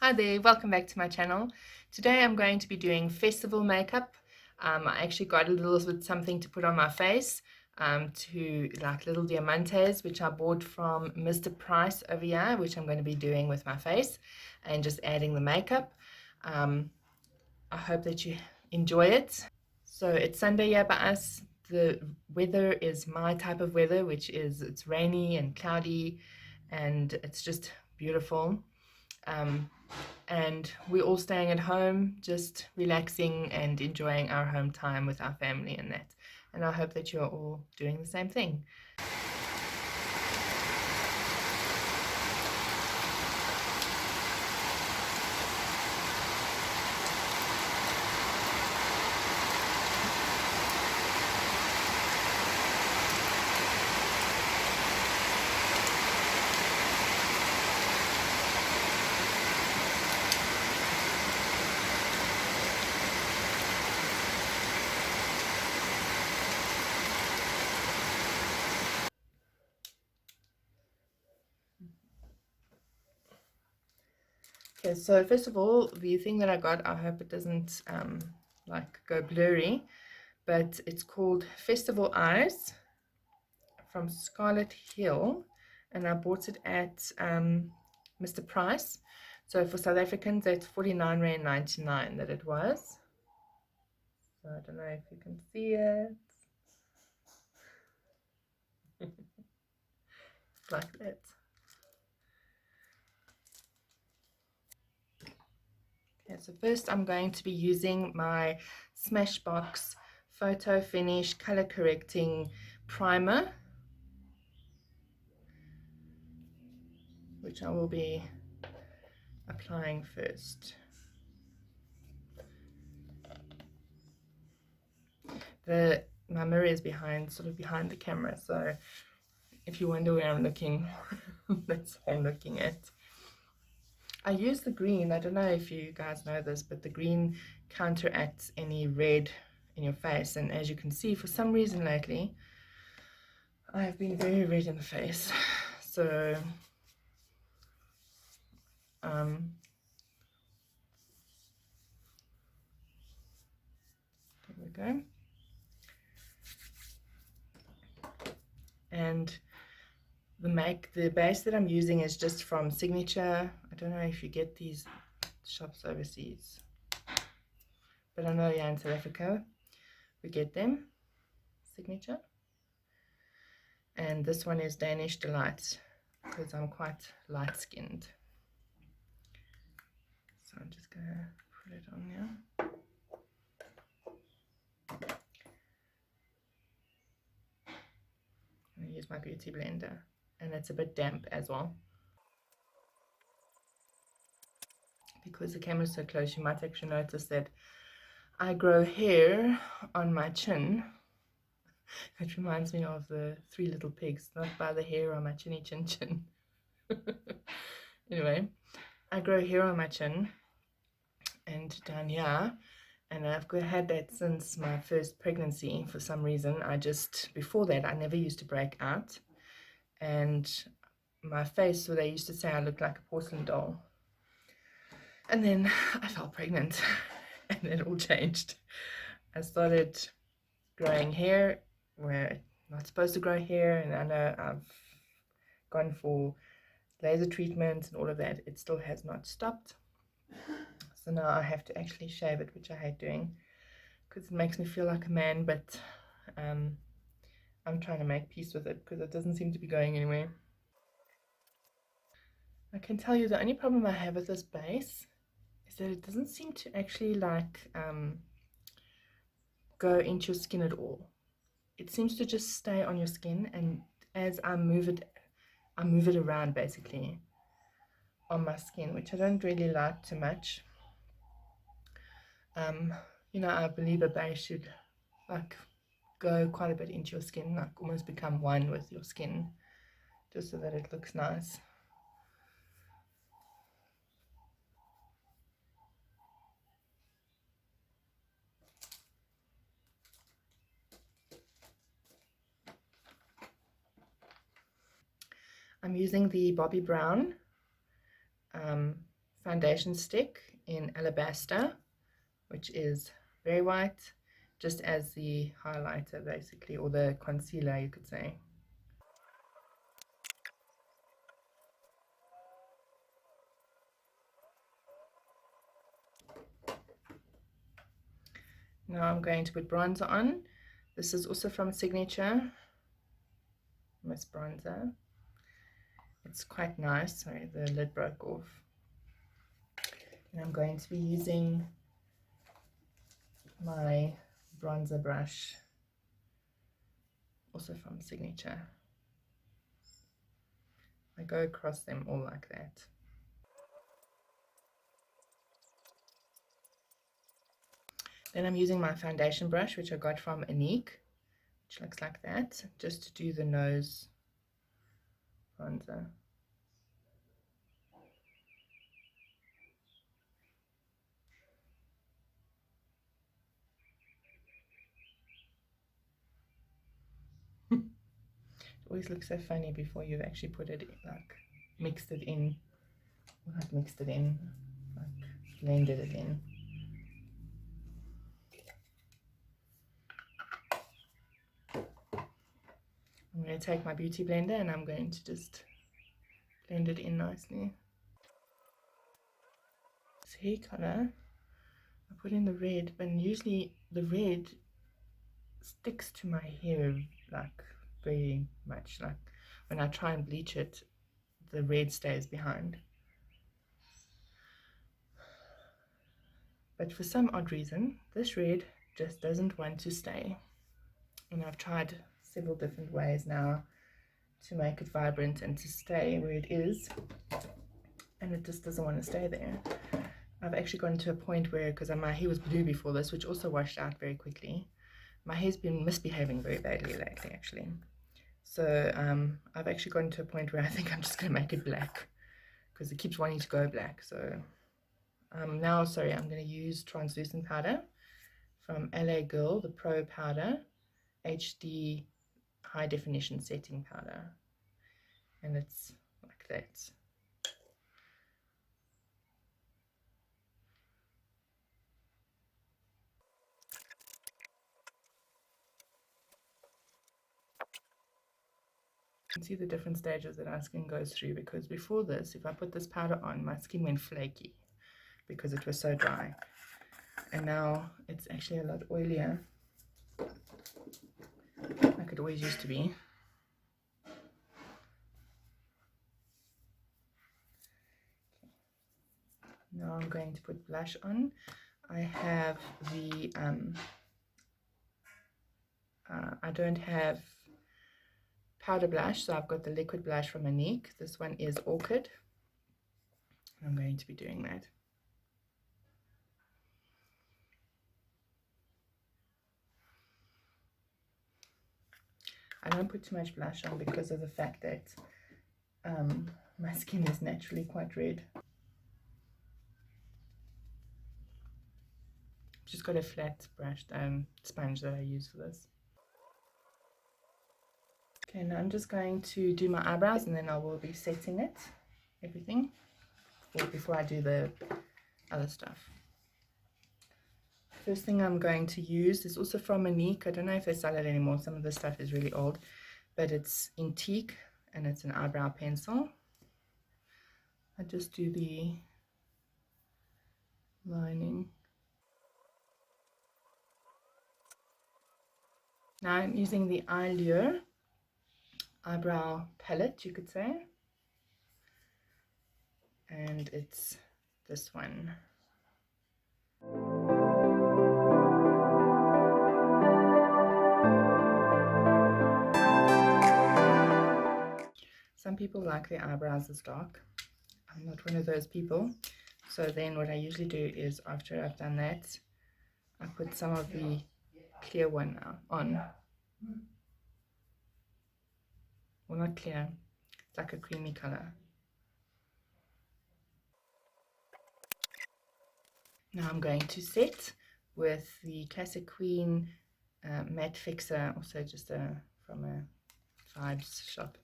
Hi there, welcome back to my channel. Today I'm going to be doing festival makeup. I actually got a little bit something to put on my face, to like little diamantes, which I bought from Mr. Price over here, which I'm going to be doing with my face and just adding the makeup. I hope that you enjoy it. So it's Sunday here by us. The weather is my type of weather, which is it's rainy and cloudy and it's just beautiful. And we're all staying at home, just relaxing and enjoying our home time with our family and that. And I hope that you're all doing the same thing. Okay, so first of all, the thing that I got, I hope it doesn't like go blurry, but it's called Festival Eyes from Scarlet Hill, and I bought it at Mr. Price. So for South Africans, that's 49.99 that it was. So I don't know if you can see it. Like that. Okay, so first I'm going to be using my Smashbox Photo Finish Color Correcting Primer, which I will be applying first. My mirror is sort of behind the camera, so if you wonder where I'm looking, that's what I'm looking at. I use the green. I don't know if you guys know this, but the green counteracts any red in your face, and as you can see, for some reason lately I have been very red in the face. So there we go. And the base that I'm using is just from Signature. I don't know if you get these shops overseas, but I know here in South Africa we get them, Signature. And this one is Danish Delight because I'm quite light skinned. So I'm just gonna put it on now. I'm gonna use my beauty blender, and it's a bit damp as well. Because the camera's so close, you might actually notice that I grow hair on my chin. It reminds me of the Three Little Pigs, not by the hair on my chinny chin chin. Anyway, I grow hair on my chin and down here, and I've had that since my first pregnancy. For some reason, before that I never used to break out, and my face, so they used to say I looked like a porcelain doll. And then I fell pregnant and it all changed. I started growing hair where I'm not supposed to grow hair, and I know I've gone for laser treatments and all of that. It still has not stopped. So now I have to actually shave it, which I hate doing because it makes me feel like a man, but I'm trying to make peace with it because it doesn't seem to be going anywhere. I can tell you the only problem I have with this base is that it doesn't seem to actually like go into your skin at all. It seems to just stay on your skin, and as I move it around basically on my skin, which I don't really like too much. You know, I believe a base should like go quite a bit into your skin, like almost become one with your skin, just so that it looks nice. I'm using the Bobbi Brown foundation stick in Alabaster, which is very white, just as the highlighter basically, or the concealer you could say. Now I'm going to put bronzer on. This is also from Signature, Miss Bronzer. It's quite nice. Sorry, the lid broke off. And I'm going to be using my bronzer brush, also from Signature. I go across them all like that. Then I'm using my foundation brush, which I got from ENQUIRIES, which looks like that, just to do the nose bronzer. It always looks so funny before you've actually put it in, like mixed it in, well, not mixed it in, like blended it in. I'm going to take my beauty blender and I'm going to just blend it in nicely. This hair color, I put in the red, but usually the red sticks to my hair like very much. Like when I try and bleach it, the red stays behind. But for some odd reason, this red just doesn't want to stay. And I've tried several different ways now to make it vibrant and to stay where it is, and it just doesn't want to stay there. I've actually gotten to a point where, because my hair was blue before this, which also washed out very quickly, my hair's been misbehaving very badly lately actually. So I've actually gotten to a point where I think I'm just going to make it black, because it keeps wanting to go black. So now, sorry, I'm going to use translucent powder from LA Girl, the Pro Powder HD High Definition Setting Powder, and it's like that. You can see the different stages that our skin goes through, because before this, if I put this powder on, my skin went flaky because it was so dry, and now it's actually a lot oilier, like it always used to be. Now I'm going to put blush on. I have the I don't have powder blush, so I've got the liquid blush from ENQUIRIES. This one is Orchid. I'm going to be doing that. I don't put too much blush on because of the fact that my skin is naturally quite red. Just got a flat brush sponge that I use for this. Okay, now I'm just going to do my eyebrows, and then I will be setting it, everything, before I do the other stuff. First thing I'm going to use is also from ENQUIRIES. I don't know if they sell it anymore. Some of the stuff is really old, but it's in teak and it's an eyebrow pencil. I just do the lining. Now I'm using the Allure eyebrow palette, you could say, and it's this one. Some people like their eyebrows as dark. I'm not one of those people. So then what I usually do is, after I've done that, I put some of the clear one on. Well, not clear, it's like a creamy color. Now I'm going to set with the Classic Queen matte fixer, also just from a Vibes shop.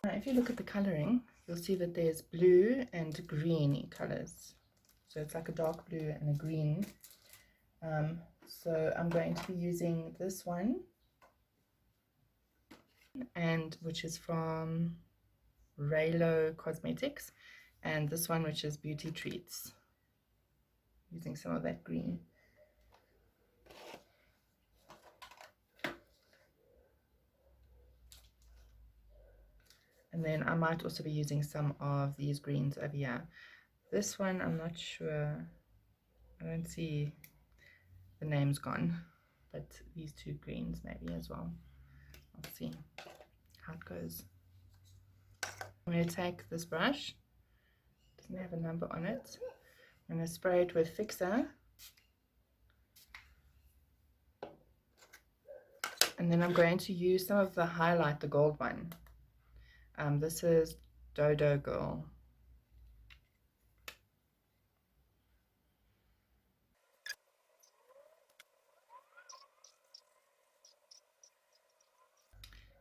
Now, if you look at the colouring, you'll see that there's blue and greeny colours. So it's like a dark blue and a green. So I'm going to be using this one, and which is from Raylo Cosmetics, and this one which is Beauty Treats, using some of that green. And then I might also be using some of these greens over here. This one, I'm not sure. I don't see the name's gone. But these two greens maybe as well. I'll see how it goes. I'm going to take this brush. It doesn't have a number on it. I'm going to spray it with Fixer. And then I'm going to use some of the highlight, the gold one. This is Dodo Girl.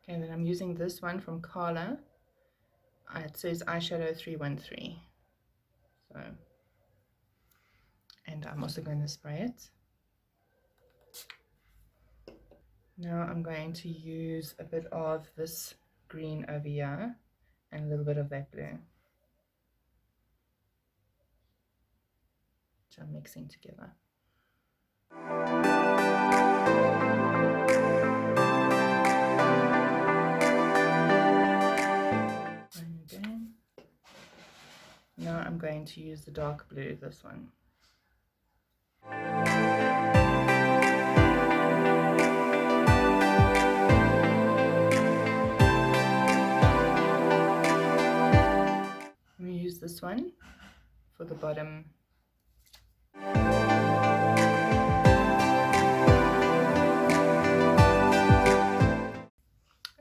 Okay, and then I'm using this one from Carla. It says eyeshadow 313. So, and I'm also going to spray it. Now I'm going to use a bit of this green over here and a little bit of that blue, which I'm mixing together. And again. Now I'm going to use the dark blue, this one. I'm going to use this one for the bottom.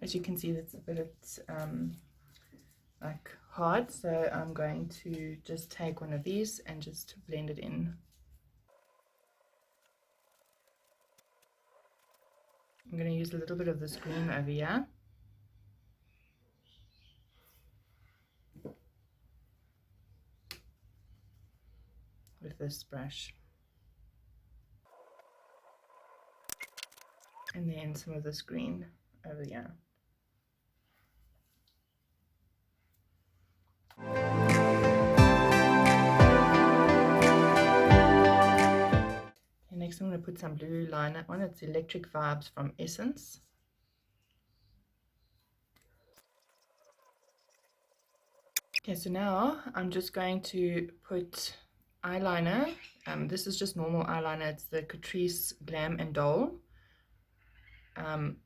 As you can see, that's a bit like hard, so I'm going to just take one of these and just blend it in. I'm going to use a little bit of this green over here. With this brush. And then some of this green over here. And next I'm going to put some blue liner on. It's Electric Vibes from Essence. Okay, so now I'm just going to put eyeliner. This is just normal eyeliner. It's the Catrice Glam and Doll. I'm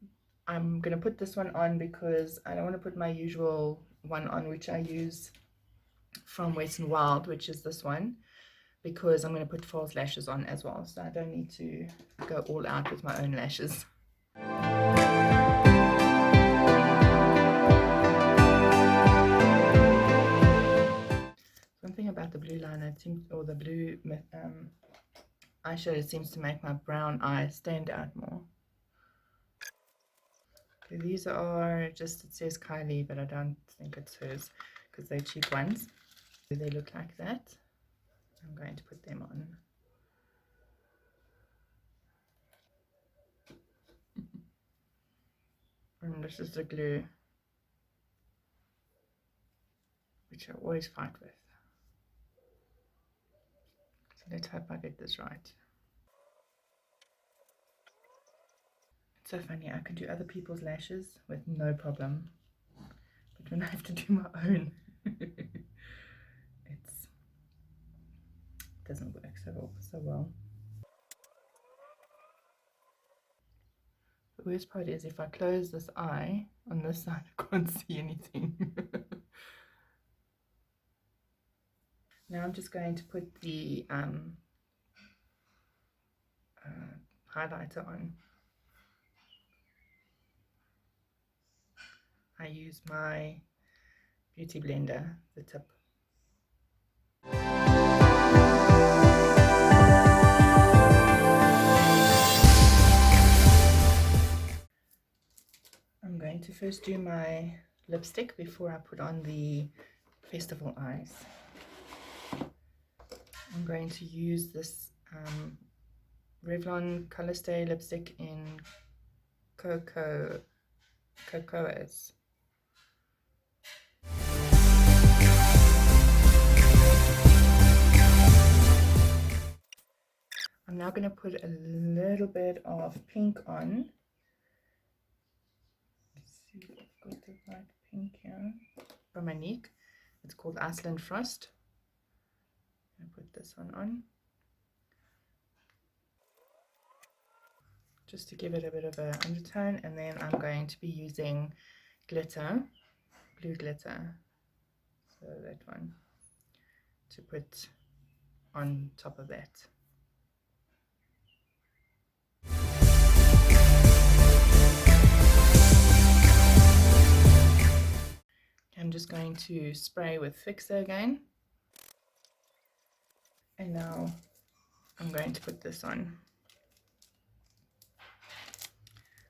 going to put this one on because I don't want to put my usual one on, which I use from Wet n Wild, which is this one, because I'm going to put false lashes on as well, so I don't need to go all out with my own lashes. Something about the blue liner, it seems, or the blue eyeshadow, seems to make my brown eye stand out more. Okay, these are just, it says Kylie, but I don't think it's hers because they're cheap ones. They look like that. I'm going to put them on. And this is the glue, which I always fight with. So let's hope I get this right. It's so funny, I can do other people's lashes with no problem, but when I have to do my own, it doesn't work so well. The worst part is if I close this eye on this side, I can't see anything. Now I'm just going to put the highlighter on. I use my beauty blender, the tip. I'm going to first do my lipstick before I put on the Festival Eyes. I'm going to use this Revlon Color Stay lipstick in Cocoas. I'm now going to put a little bit of pink on. Let's see if I've got the right pink here. From Monique. It's called Iceland Frost. I'm going to put this one on. Just to give it a bit of an undertone, and then I'm going to be using glitter, blue glitter, so that one, to put on top of that. I'm just going to spray with Fixer again, and now I'm going to put this on.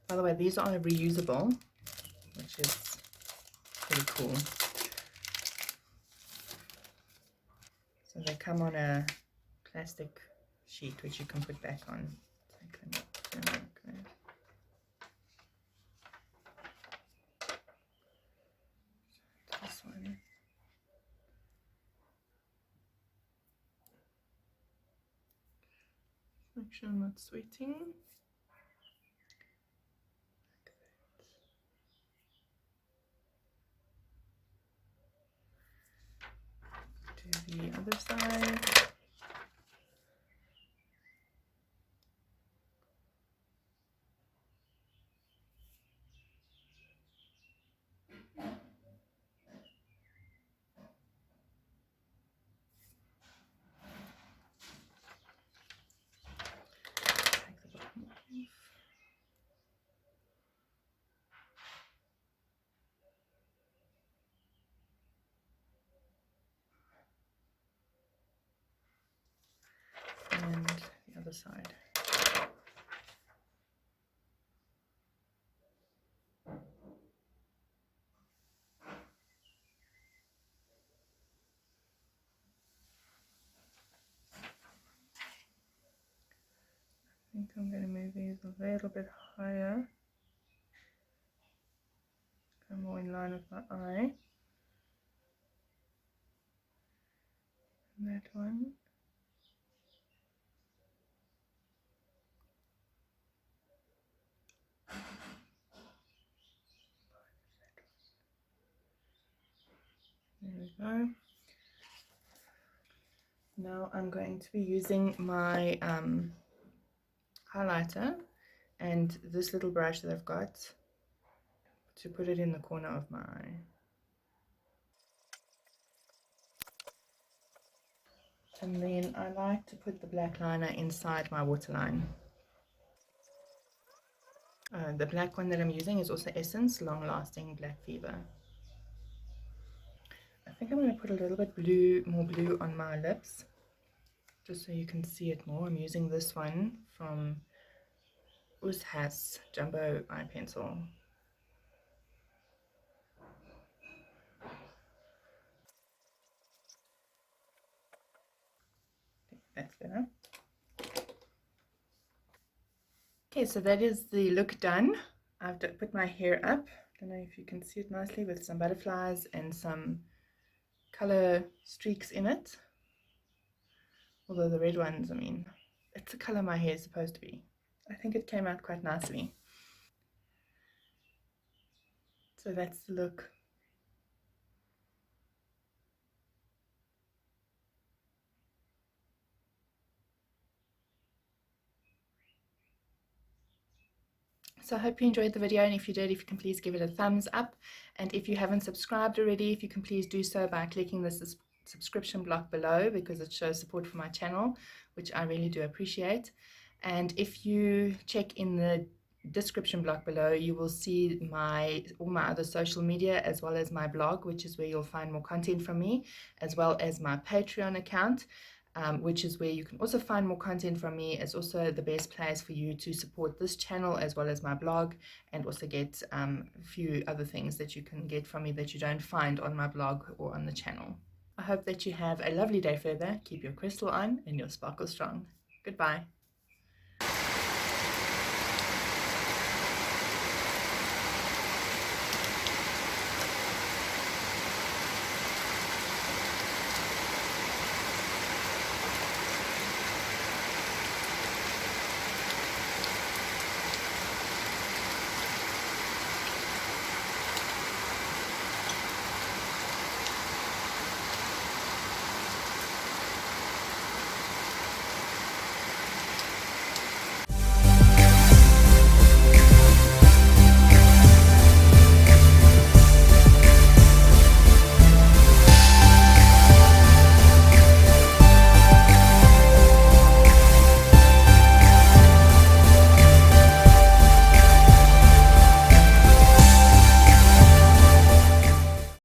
By the way, these are reusable, which is pretty cool. So they come on a plastic sheet which you can put back on. This one. Make sure I'm not sweating. Do the other side. And the other side. I think I'm going to move these a little bit higher. Go more in line with my eye. And that one. There we go. Now I'm going to be using my highlighter and this little brush that I've got to put it in the corner of my eye. And then I like to put the black liner inside my waterline. The black one that I'm using is also Essence Long Lasting Black Fever. I think I'm going to put a little bit more blue on my lips, just so you can see it more. I'm using this one from Osa-Belia Jumbo Eye Pencil. That's better. Okay, so that is the look done. I've put my hair up. I don't know if you can see it nicely, with some butterflies and some color streaks in it. Although the red ones, I mean, it's the color my hair is supposed to be. I think it came out quite nicely. So that's the look. So I hope you enjoyed the video, and if you did, if you can please give it a thumbs up, and if you haven't subscribed already, if you can please do so by clicking the subscription block below, because it shows support for my channel, which I really do appreciate. And if you check in the description block below, you will see all my other social media, as well as my blog, which is where you'll find more content from me, as well as my Patreon account. which is where you can also find more content from me. It's also the best place for you to support this channel as well as my blog, and also get a few other things that you can get from me that you don't find on my blog or on the channel. I hope that you have a lovely day further. Keep your crystal on and your sparkle strong. Goodbye.